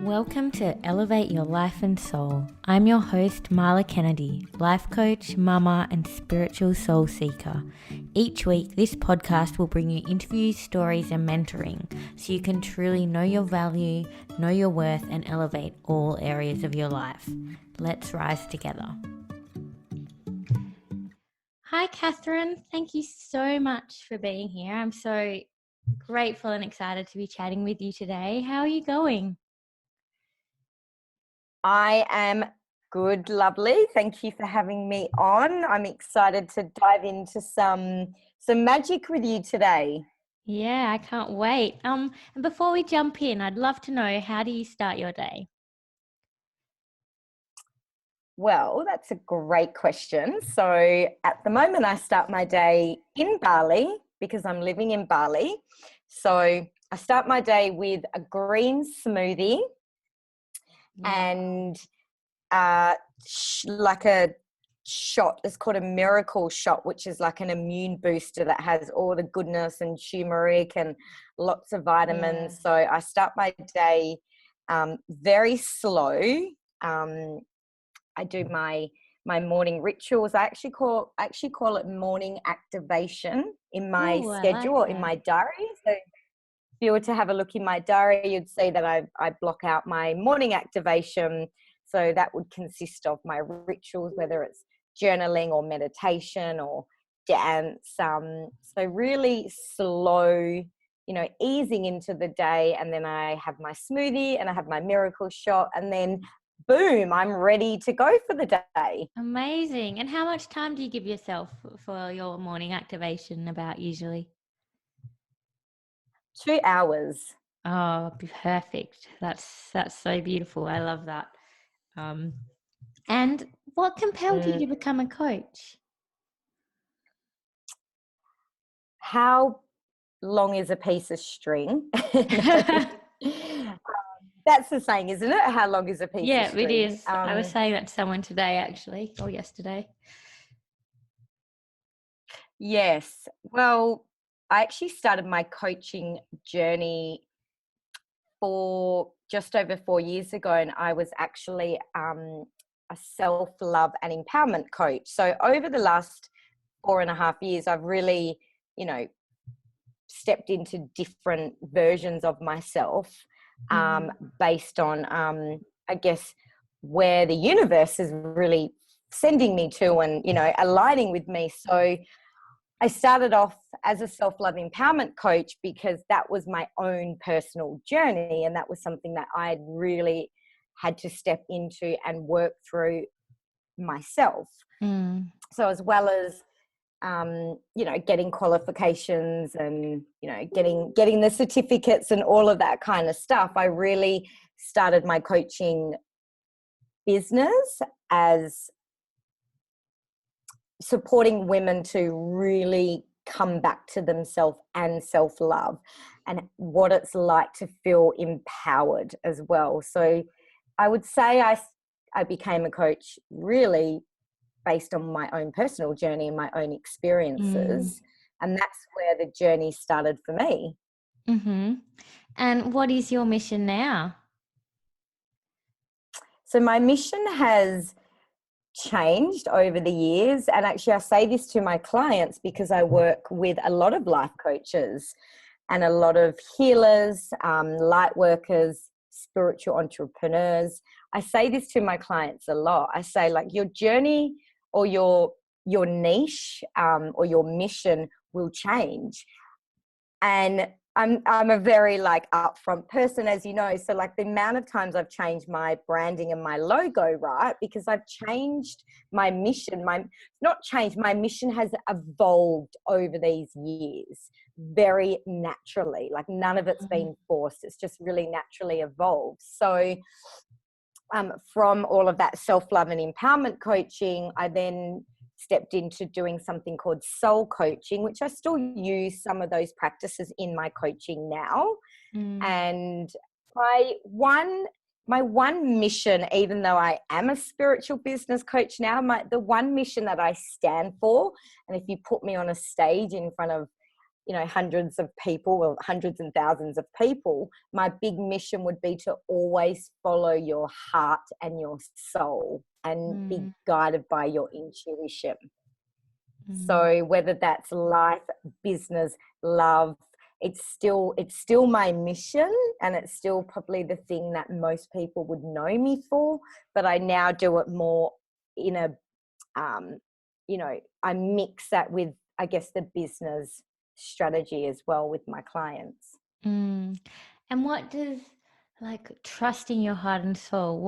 Welcome to Elevate Your Life and Soul. I'm your host, Marla Kennedy, life coach, mama, and spiritual soul seeker. Each week, this podcast will bring you interviews, stories, and mentoring so you can truly know your value, know your worth, and elevate all areas of your life. Let's rise together. Hi, Kathryn. Thank you so much for being here. I'm so grateful and excited to be chatting with you today. How are you going? I am good, lovely. Thank you for having me on. I'm excited to dive into some magic with you today. Yeah, I can't wait. And before we jump in, I'd love to know, how do you start your day? Well, that's a great question. So at the moment, I start my day in Bali because I'm living in Bali. So I start my day with a green smoothie and like a shot. It's called a miracle shot, which is like an immune booster that has all the goodness and turmeric and lots of vitamins. Yeah. So I start my day very slow. I do my morning rituals. I actually call it morning activation in my schedule or in my diary. So if you were to have a look in my diary, you'd see that I block out my morning activation. So that would consist of my rituals, whether it's journaling or meditation or dance. So really slow, easing into the day. And then I have my smoothie and I have my miracle shot, and then boom, I'm ready to go for the day. Amazing. And how much time do you give yourself for your morning activation about usually? 2 hours. Oh, perfect. That's so beautiful. I love that. And what compelled you to become a coach? How long is a piece of string? That's the saying, isn't it? How long is a piece of string? Yeah, it is. I was saying that to someone today, actually, or yesterday. Yes. Well, I actually started my coaching journey for just over 4 years ago, and I was actually a self-love and empowerment coach. So over the last 4.5 years, I've really, stepped into different versions of myself based on, I guess, where the universe is really sending me to and, aligning with me. So I started off as a self-love empowerment coach because that was my own personal journey, and that was something that I had really had to step into and work through myself. So as well as getting qualifications and getting the certificates and all of that kind of stuff, I really started my coaching business as supporting women to really come back to themselves and self-love and what it's like to feel empowered as well. So I would say I became a coach really based on my own personal journey and my own experiences. And that's where the journey started for me. Mm-hmm. And what is your mission now? So my mission has changed over the years. And actually, I say this to my clients because I work with a lot of life coaches and a lot of healers, light workers, spiritual entrepreneurs. I say this to my clients a lot. I say, like, your journey or your niche or your mission will change. And I'm a very upfront person, as you know. So the amount of times I've changed my branding and my logo, right? Because I've changed my mission. My mission has evolved over these years very naturally. None of it's been forced. It's just really naturally evolved. So from all of that self-love and empowerment coaching, I then stepped into doing something called soul coaching, which I still use some of those practices in my coaching now. And my one mission, even though I am a spiritual business coach now, the one mission that I stand for, and if you put me on a stage in front of hundreds of people, or hundreds and thousands of people, my big mission would be to always follow your heart and your soul and be guided by your intuition. So whether that's life, business, love, it's still my mission, and it's still probably the thing that most people would know me for, but I now do it more in a I mix that with, I guess, the business strategy as well with my clients. And what does trusting your heart and soul,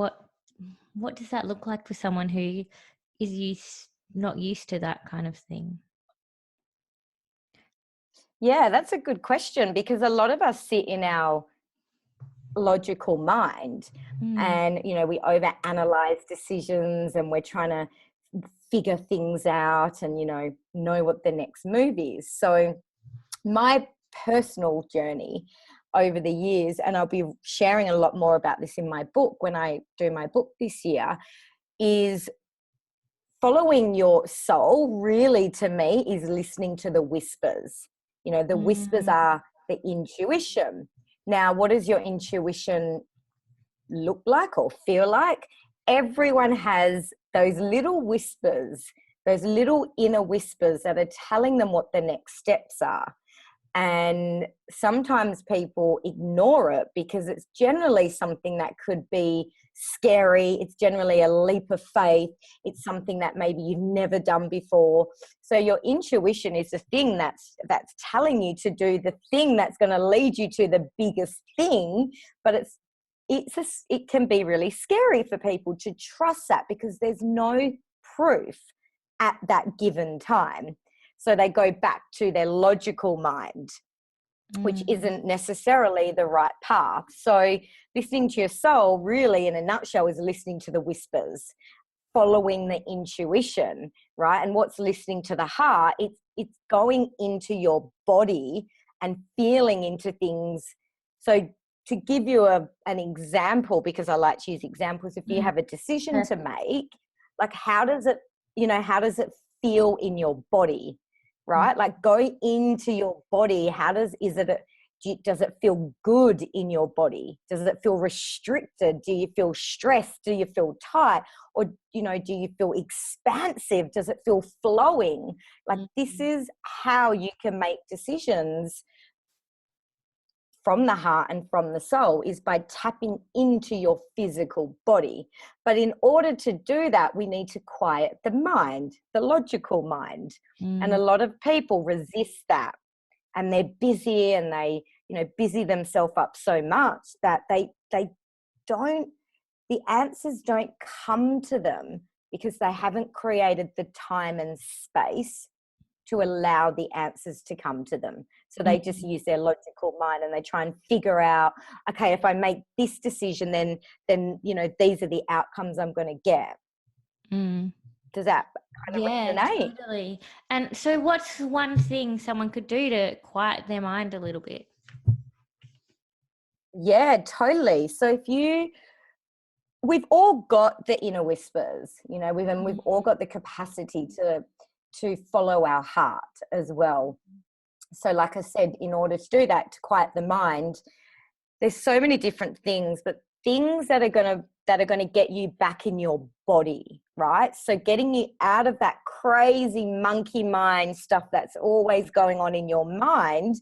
what does that look like for someone who is not used to that kind of thing? Yeah, that's a good question, because a lot of us sit in our logical mind and, we overanalyze decisions, and we're trying to figure things out and, know what the next move is. So my personal journey over the years, and I'll be sharing a lot more about this in my book when I do my book this year, is following your soul. Really, to me, is listening to the whispers. The whispers are the intuition. Now, what does your intuition look like or feel like? Everyone has those little whispers, those little inner whispers that are telling them what the next steps are. And sometimes people ignore it because it's generally something that could be scary. It's generally a leap of faith. It's something that maybe you've never done before. So your intuition is the thing that's telling you to do the thing that's going to lead you to the biggest thing. But it can be really scary for people to trust that, because there's no proof at that given time. So they go back to their logical mind, which isn't necessarily the right path. So listening to your soul, really, in a nutshell, is listening to the whispers, following the intuition, right? And what's listening to the heart? It's going into your body and feeling into things. So to give you an example, because I like to use examples, if you have a decision to make, like how does it feel in your body? Right? Like going into your body, does it feel good in your body? Does it feel restricted? Do you feel stressed? Do you feel tight? Or, do you feel expansive? Does it feel flowing? Like this is how you can make decisions from the heart and from the soul, is by tapping into your physical body. But in order to do that, we need to quiet the mind, the logical mind. And a lot of people resist that, and they're busy, and they, busy themselves up so much that the answers don't come to them, because they haven't created the time and space to allow the answers to come to them. So they just use their logical mind, and they try and figure out, okay, if I make this decision, then these are the outcomes I'm going to get. Does that kind of resonate? Totally. And so what's one thing someone could do to quiet their mind a little bit? Yeah, totally. So we've all got the inner whispers, we've all got the capacity to follow our heart as well. So like I said, in order to do that, to quiet the mind, there's so many different things, but things that are going to get you back in your body, right? So getting you out of that crazy monkey mind stuff that's always going on in your mind,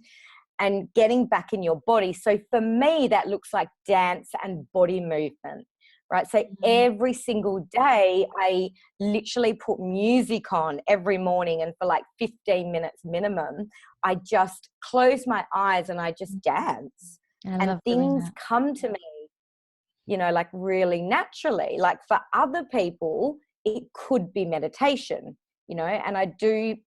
and getting back in your body. So for me, that looks like dance and body movement. Right. So every single day, I literally put music on every morning, and for like 15 minutes minimum, I just close my eyes and I just dance. And things come to me, like really naturally. Like for other people, it could be meditation, and I do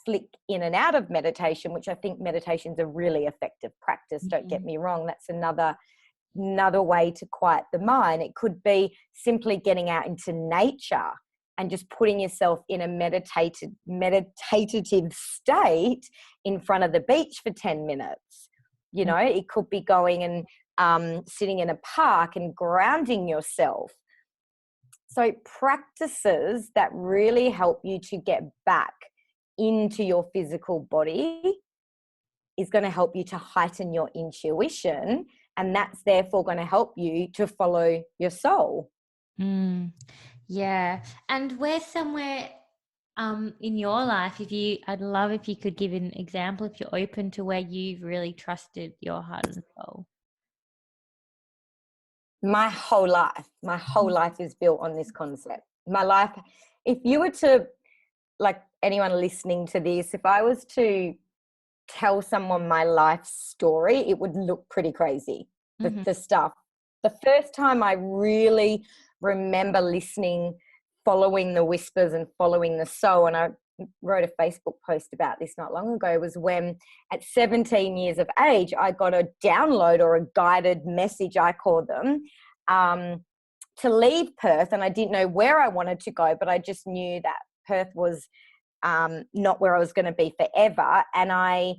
flick in and out of meditation, which I think meditation's a really effective practice. Don't get me wrong. That's another way to quiet the mind. It could be simply getting out into nature and just putting yourself in a meditative state in front of the beach for 10 minutes. It could be going and sitting in a park and grounding yourself. So practices that really help you to get back into your physical body is going to help you to heighten your intuition, and that's therefore going to help you to follow your soul. Yeah. And where's somewhere in your life, I'd love if you could give an example, if you're open, to where you've really trusted your heart and soul. My whole life is built on this concept. My life, if you were to, like anyone listening to this, if I was to tell someone my life story, it would look pretty crazy. The stuff. The first time I really remember listening, following the whispers and following the soul, and I wrote a Facebook post about this not long ago, was when at 17 years of age, I got a download or a guided message, I call them, to leave Perth. And I didn't know where I wanted to go, but I just knew that Perth was not where I was going to be forever. And I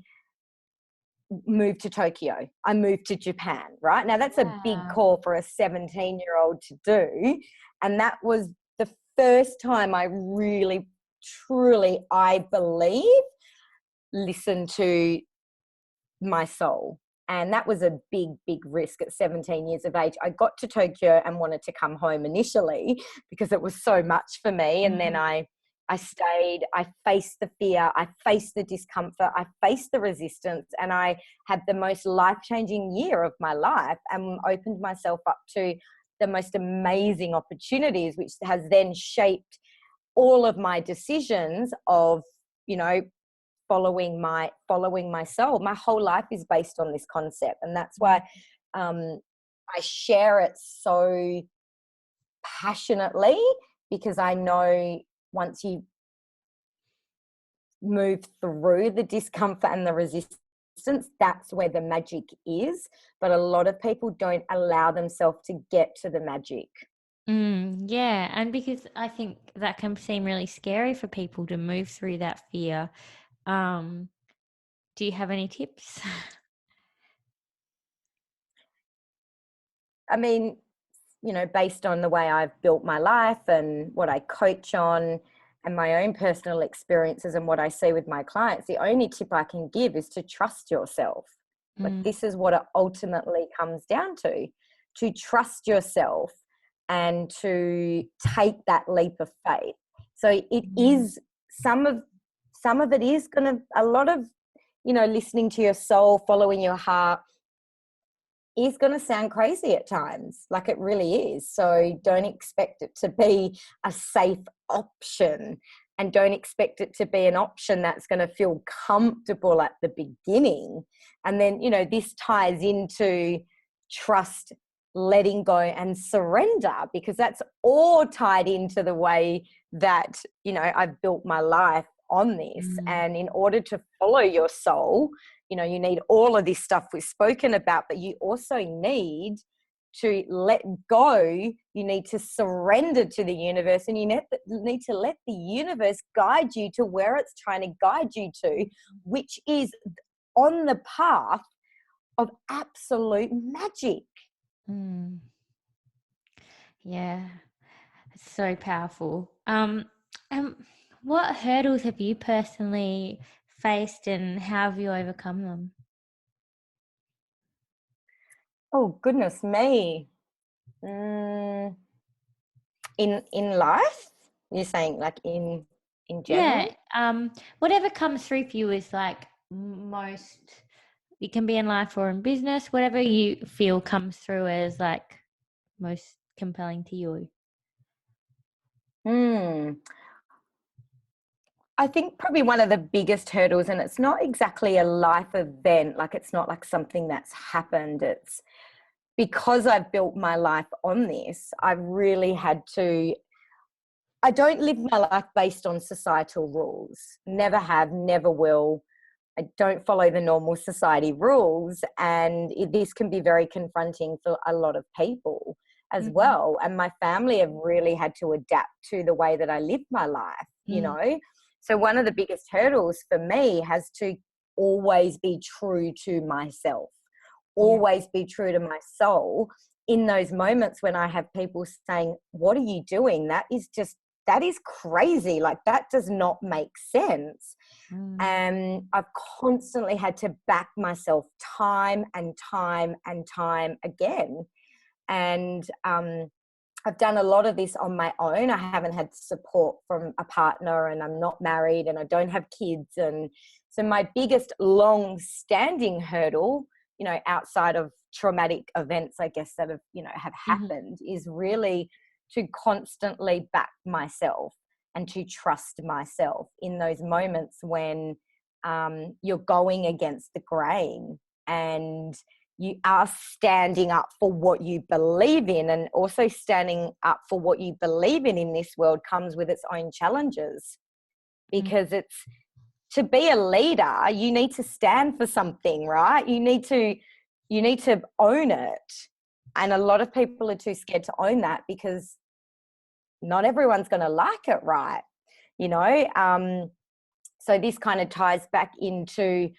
moved to Tokyo. I moved to Japan, right? Now that's a big call for a 17-year-old to do. And that was the first time I really, truly, I believe, listened to my soul. And that was a big, big risk at 17 years of age. I got to Tokyo and wanted to come home initially because it was so much for me. And then I stayed, I faced the fear, I faced the discomfort, I faced the resistance, and I had the most life-changing year of my life and opened myself up to the most amazing opportunities, which has then shaped all of my decisions of, you know, following my soul. My whole life is based on this concept, and that's why I share it so passionately, because I know once you move through the discomfort and the resistance, that's where the magic is. But a lot of people don't allow themselves to get to the magic. Yeah, and because I think that can seem really scary for people to move through that fear. Do you have any tips? I mean, you know, based on the way I've built my life and what I coach on and my own personal experiences and what I see with my clients, the only tip I can give is to trust yourself. Like, this is what it ultimately comes down to trust yourself and to take that leap of faith. So it is, some of it is going to, a lot of, you know, listening to your soul, following your heart, is going to sound crazy at times. Like, it really is. So don't expect it to be a safe option, and don't expect it to be an option that's going to feel comfortable at the beginning. And then, you know, this ties into trust, letting go, and surrender, because that's all tied into the way that, you know, I've built my life on this. And in order to follow your soul, you know, you need all of this stuff we've spoken about, but you also need to let go. You need to surrender to the universe, and you need to let the universe guide you to where it's trying to guide you to, which is on the path of absolute magic. Yeah, it's so powerful. What hurdles have you personally faced, and how have you overcome them? Oh, goodness me. In life, you're saying, like, in general? Yeah, whatever comes through for you is like most. It can be in life or in business, whatever you feel comes through as like most compelling to you. I think probably one of the biggest hurdles, and it's not exactly a life event, like it's not like something that's happened, it's because I've built my life on this, I've really had to, I don't live my life based on societal rules. Never have, never will. I don't follow the normal society rules, and this can be very confronting for a lot of people as well. And my family have really had to adapt to the way that I live my life, you know. So one of the biggest hurdles for me has to always be true to myself, always be true to my soul in those moments when I have people saying, what are you doing? That is just that is crazy. Like, that does not make sense. Mm. And I've constantly had to back myself time and time and time again. And I've done a lot of this on my own. I haven't had support from a partner, and I'm not married, and I don't have kids. And so my biggest long-standing hurdle, you know, outside of traumatic events, I guess, that have, you know, have happened, is really to constantly back myself and to trust myself in those moments when you're going against the grain and you are standing up for what you believe in. And also standing up for what you believe in this world comes with its own challenges, because it's, to be a leader, you need to stand for something, right? You need to own it. And a lot of people are too scared to own that because not everyone's going to like it, right? You know, so this kind of ties back into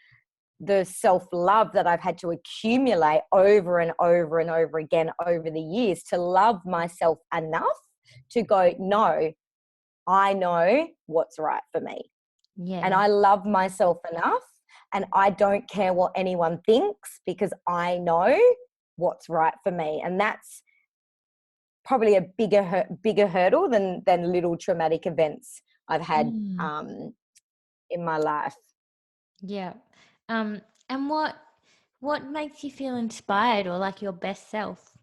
the self-love that I've had to accumulate over and over and over again over the years, to love myself enough to go, no, I know what's right for me. Yeah. And I love myself enough, and I don't care what anyone thinks, because I know what's right for me. And that's probably a bigger hurdle than little traumatic events I've had in my life. Yeah. And what makes you feel inspired or like your best self?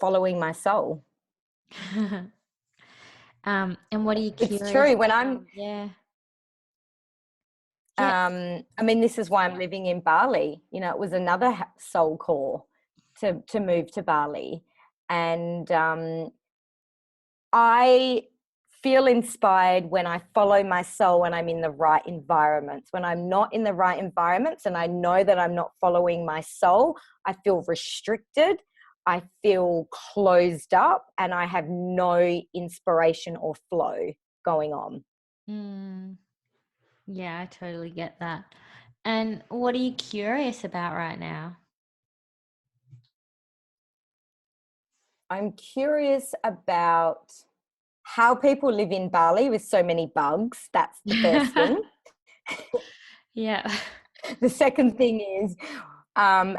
Following my soul. And what are you curious? It's true. When I'm yeah. I mean, this is why I'm living in Bali. You know, it was another soul call to move to Bali. And I feel inspired when I follow my soul, when I'm in the right environments. When I'm not in the right environments and I know that I'm not following my soul, I feel restricted, I feel closed up, and I have no inspiration or flow going on. Yeah, I totally get that. And what are you curious about right now? I'm curious about how people live in Bali with so many bugs. That's the first thing. Yeah. The second thing is, no,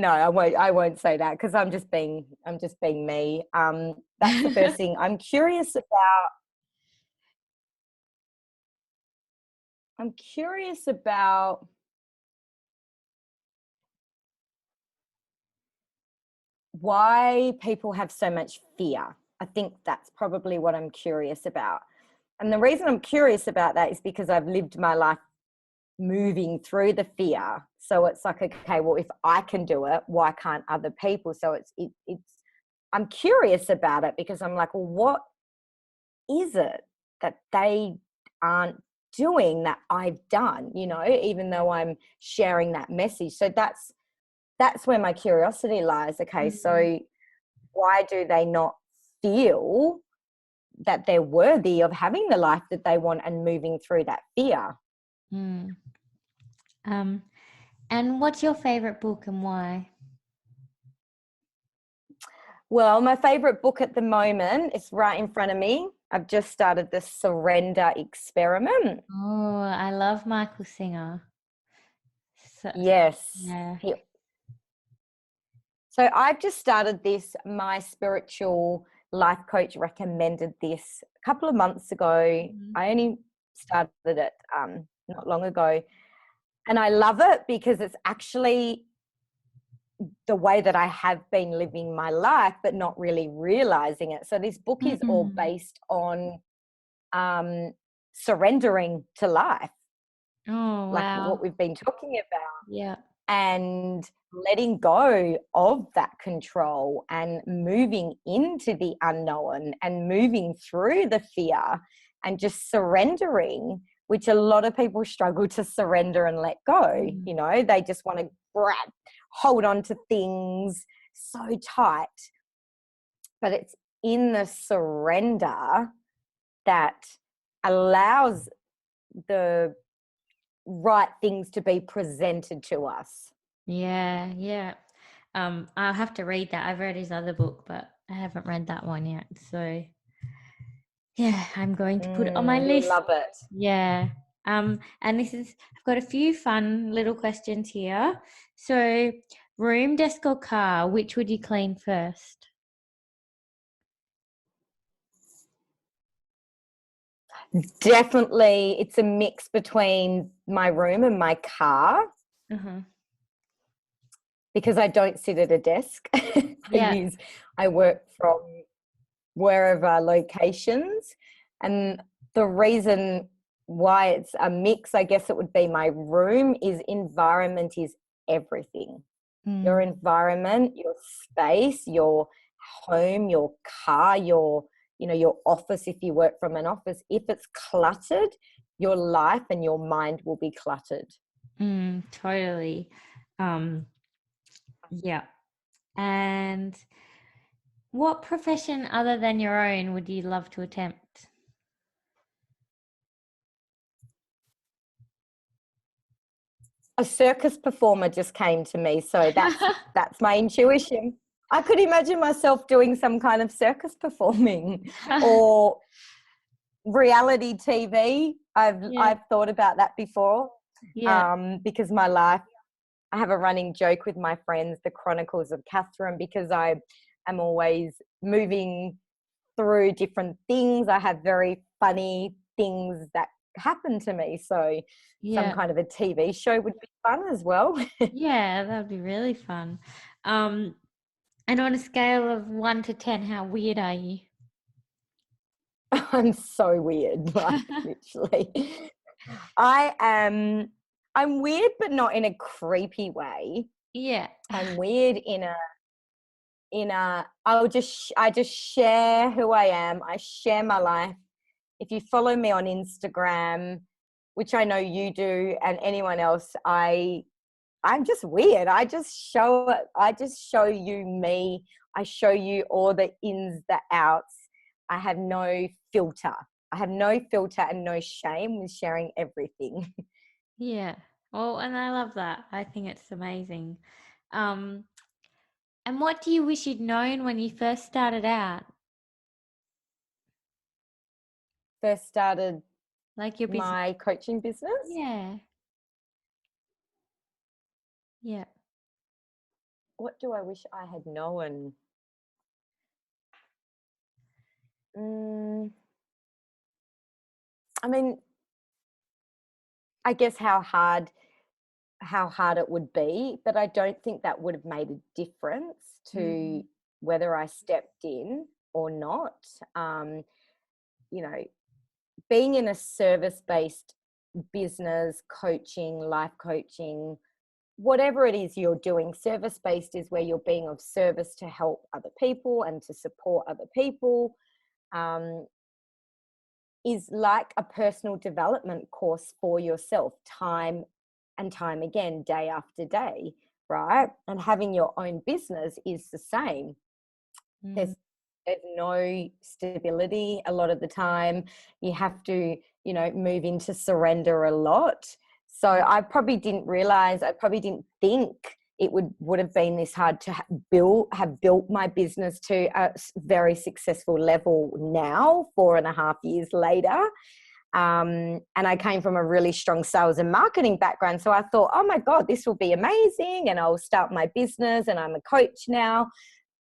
I won't say that, because I'm just being me. That's the first thing. I'm curious about why people have so much fear. I think that's probably what I'm curious about. And the reason I'm curious about that is because I've lived my life moving through the fear. So it's like, okay, well, if I can do it, why can't other people? So it's I'm curious about it, because I'm like, well, what is it that they aren't doing that I've done, you know, even though I'm sharing that message? So that's where my curiosity lies. Okay, so why do they not feel that they're worthy of having the life that they want and moving through that fear? And what's your favorite book and why? Well, my favorite book at the moment is right in front of me. I've just started the Surrender Experiment. Oh, I love Michael Singer. Yes. Yeah. So I've just started this. My spiritual life coach recommended this a couple of months ago. I only started it not long ago. And I love it because it's actually the way that I have been living my life, but not really realizing it. So this book is all based on surrendering to life. Oh, like wow. what we've been talking about. Yeah. And letting go of that control and moving into the unknown and moving through the fear and just surrendering, which a lot of people struggle to surrender and let go. You know, they just want to hold on to things so tight. But it's in the surrender that allows the right things to be presented to us. Yeah. I'll have to read that. I've read his other book, but I haven't read that one yet. So yeah, I'm going to put it on my You'll list. love it. Yeah. And I've got a few fun little questions here. So, room, desk, or car, which would you clean first? Definitely, it's a mix between my room and my car Uh-huh. because I don't sit at a desk. Yeah. I work from wherever locations. And the reason why it's a mix, I guess it would be my room, is environment is everything. Your Mm. environment, your space, your home, your car, your office, if you work from an office, if it's cluttered, your life and your mind will be cluttered. Totally. Um, yeah. And what profession other than your own would you love to attempt? A circus performer just came to me, so that's my intuition. I could imagine myself doing some kind of circus performing or reality TV. Yeah. I've thought about that before, Yeah. because my life, I have a running joke with my friends, the Chronicles of Kathryn, because I am always moving through different things. I have very funny things that happen to me. So some Yeah. kind of a TV show would be fun as well. Yeah, that'd be really fun. Um, and on a scale of 1 to 10, how weird are you? I'm so weird, like literally. I am I'm weird, but not in a creepy way. Yeah. I'm weird in a I just share who I am. I share my life. If you follow me on Instagram, which I know you do, and anyone else, I'm just weird. I just show you me. I show you all the ins, the outs. I have no filter. I have no filter and no shame with sharing everything. Yeah. Well, and I love that. I think it's amazing. Um, and what do you wish you'd known when you first started out? First started Like your business? my coaching business. Yeah. Yeah. What do I wish I had known? Mm, I mean, I guess how hard it would be, but I don't think that would have made a difference to Mm. whether I stepped in or not. Um, you know, being in a service-based business, coaching, life coaching, whatever it is you're doing, service-based is where you're being of service to help other people and to support other people. Um, is like a personal development course for yourself, time and time again, day after day, right? And having your own business is the same. Mm. There's there's no stability a lot of the time. You have to, move into surrender a lot. So I probably didn't realize, I probably didn't think it would have been this hard to have built my business to a very successful level now, 4.5 years later. And I came from a really strong sales and marketing background. So I thought, oh my God, this will be amazing. And I'll start my business and I'm a coach now.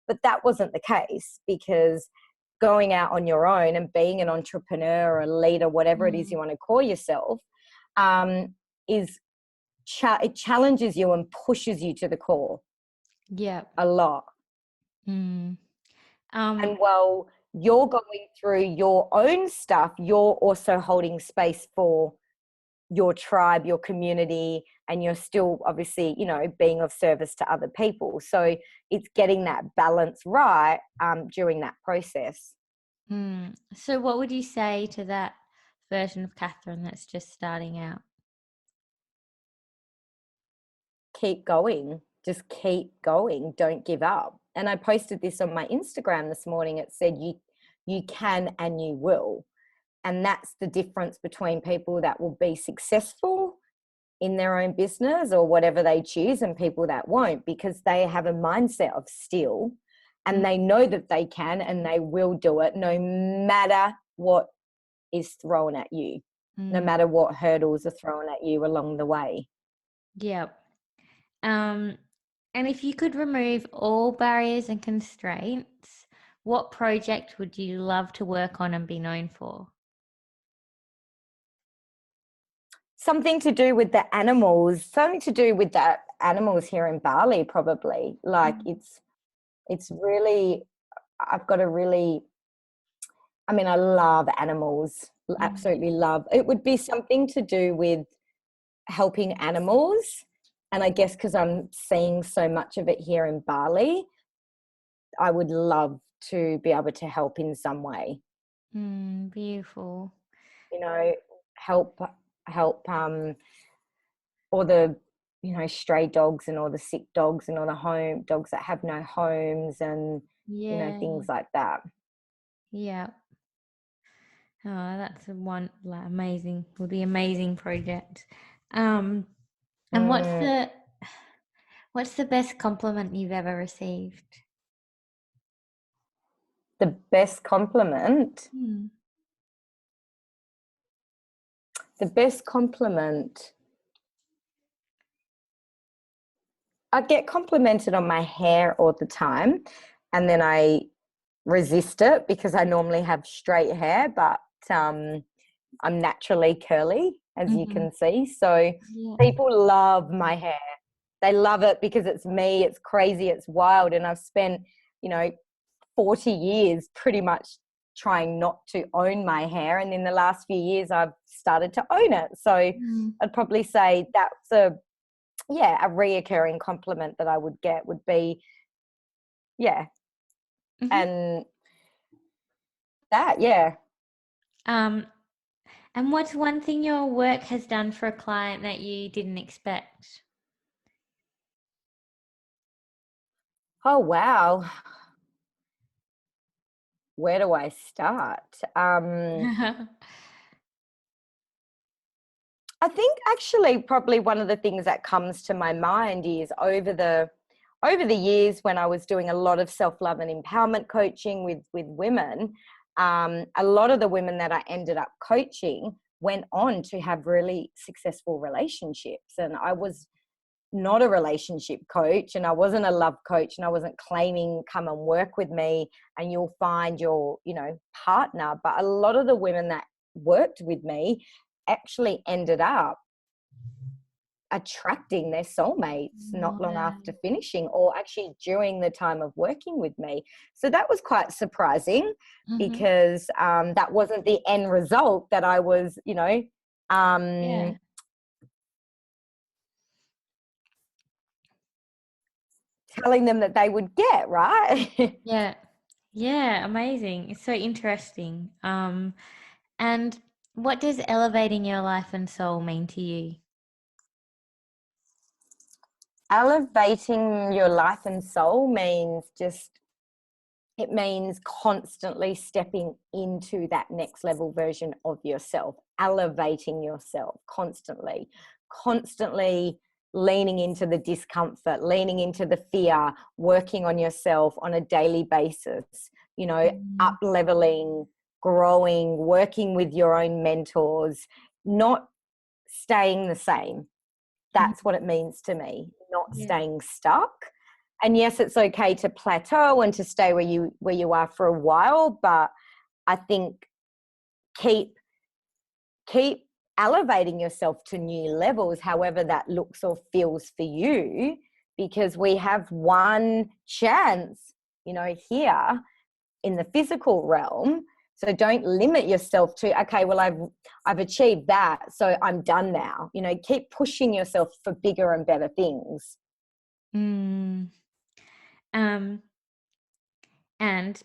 But that wasn't the case, because going out on your own and being an entrepreneur or a leader, whatever it is you Mm. want to call yourself, is it challenges you and pushes you to the core Yeah. a lot. Mm. And while you're going through your own stuff, you're also holding space for your tribe, your community, and you're still obviously, being of service to other people. So it's getting that balance right during that process. So what would you say to that version of Kathryn that's just starting out? Keep going. Just keep going. Don't give up. And I posted this on my Instagram this morning. It said you can and you will. And that's the difference between people that will be successful in their own business or whatever they choose, and people that won't, because they have a mindset of still, and they know that they can and they will do it no matter what is thrown at you, no matter what hurdles are thrown at you along the way. Yep. And if you could remove all barriers and constraints, what project would you love to work on and be known for? Something to do with the animals, something to do with the animals here in Bali, probably. Like it's really, I've got a really, I mean, I love animals, absolutely love. It would be something to do with helping animals. And I guess because I'm seeing so much of it here in Bali, I would love to be able to help in some way. Beautiful. You know, help all the, you know, stray dogs and all the sick dogs and all the home dogs that have no homes, and you know, things like that. Yeah. Oh, that's amazing. Will be amazing project. And what's the best compliment you've ever received? The best compliment. The best compliment. I get complimented on my hair all the time, and then I resist it because I normally have straight hair, but I'm naturally curly, as you can see. So people love my hair. They love it because it's me, it's crazy, it's wild. And I've spent, you know, 40 years pretty much trying not to own my hair. And in the last few years, I've started to own it. So I'd probably say that's a reoccurring compliment that I would get would be, and that, And what's one thing your work has done for a client that you didn't expect? Oh, wow. Where do I start? I think actually probably one of the things that comes to my mind is over the years when I was doing a lot of self-love and empowerment coaching with women, a lot of the women that I ended up coaching went on to have really successful relationships. And I was not a relationship coach, and I wasn't a love coach, and I wasn't claiming come and work with me and you'll find your, you know, partner. But a lot of the women that worked with me actually ended up attracting their soulmates not long after finishing, or actually during the time of working with me. So that was quite surprising because that wasn't the end result that I was, you know, telling them that they would get, right? Yeah, amazing. It's so interesting. And what does elevating your life and soul mean to you? Elevating your life and soul means it means constantly stepping into that next level version of yourself, elevating yourself constantly leaning into the discomfort, leaning into the fear, working on yourself on a daily basis, you know, up leveling, growing, working with your own mentors, not staying the same. That's what it means to me, not staying stuck. And yes, it's okay to plateau and to stay where you are for a while, but I think keep elevating yourself to new levels, however that looks or feels for you, because we have one chance, you know, here in the physical realm. So don't limit yourself to, okay, well, I've achieved that, so I'm done now. You know, keep pushing yourself for bigger and better things. And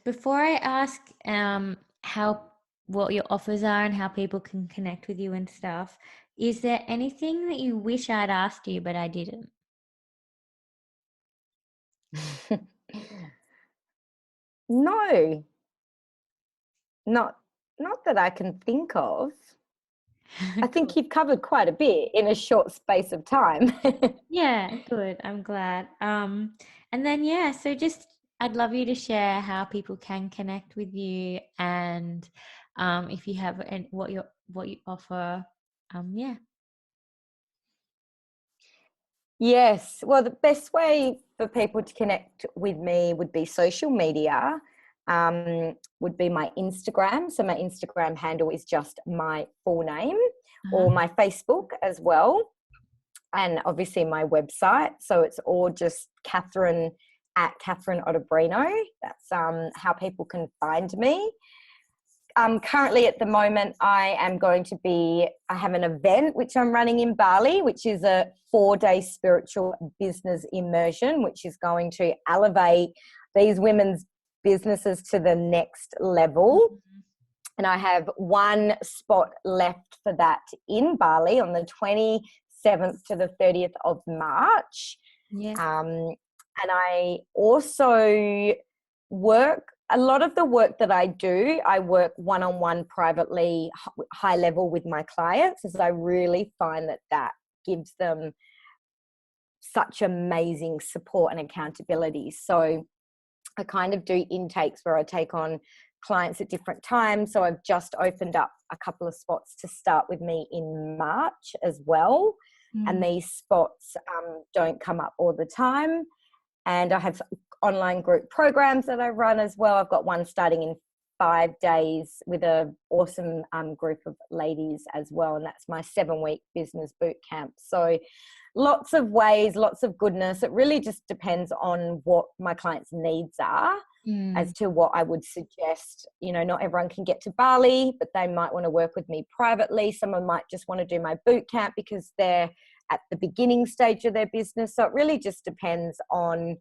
before I ask what your offers are and how people can connect with you and stuff, is there anything that you wish I'd asked you but I didn't? No, not that I can think of. I think you've covered quite a bit in a short space of time. Yeah, good. I'm glad. And then so just I'd love you to share how people can connect with you and if you have and what you offer. Yeah. Yes. Well, the best way for people to connect with me would be social media, would be my Instagram. So my Instagram handle is just my full name, or my Facebook as well. And obviously my website. So it's all just Kathryn at Kathryn Ottobrino. That's how people can find me. Currently at the moment, I have an event which I'm running in Bali, which is a 4-day spiritual business immersion, which is going to elevate these women's businesses to the next level. And I have one spot left for that in Bali on the 27th to the 30th of March. Yeah. And I also a lot of the work that I do, I work one-on-one privately, high level with my clients, as I really find that gives them such amazing support and accountability. So I kind of do intakes where I take on clients at different times. So I've just opened up a couple of spots to start with me in March as well. And these spots don't come up all the time. And I have online group programs that I run as well. I've got one starting in 5 days with an awesome group of ladies as well. And that's my 7-week business boot camp. So lots of ways, lots of goodness. It really just depends on what my clients' needs are as to what I would suggest. Not everyone can get to Bali, but they might want to work with me privately. Someone might just want to do my boot camp because they're at the beginning stage of their business. So it really just depends on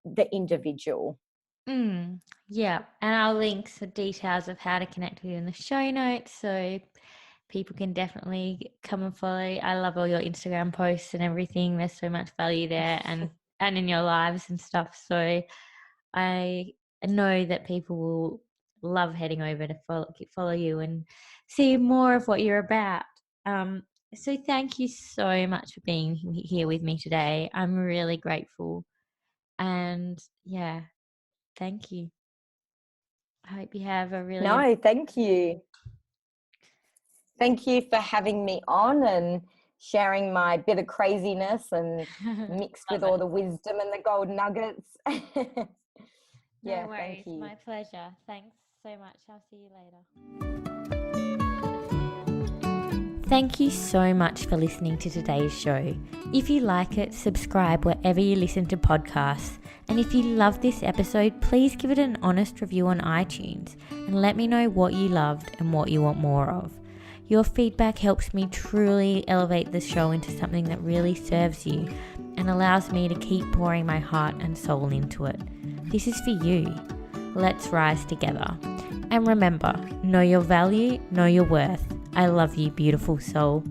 the individual. Yeah, and I'll link some details of how to connect with you in the show notes, so people can definitely come and follow. I love all your Instagram posts and everything. There's so much value there, and in your lives and stuff. So I know that people will love heading over to follow you and see more of what you're about. So thank you so much for being here with me today. I'm really grateful. And thank you. I hope you have a really... No, thank you. Thank you for having me on and sharing my bit of craziness and mixed with all the wisdom and the gold nuggets. No worries. Thank you. My pleasure. Thanks so much. I'll see you later. Thank you so much for listening to today's show. If you like it, subscribe wherever you listen to podcasts. And if you love this episode, please give it an honest review on iTunes and let me know what you loved and what you want more of. Your feedback helps me truly elevate the show into something that really serves you and allows me to keep pouring my heart and soul into it. This is for you. Let's rise together. And remember, know your value, know your worth. I love you, beautiful soul.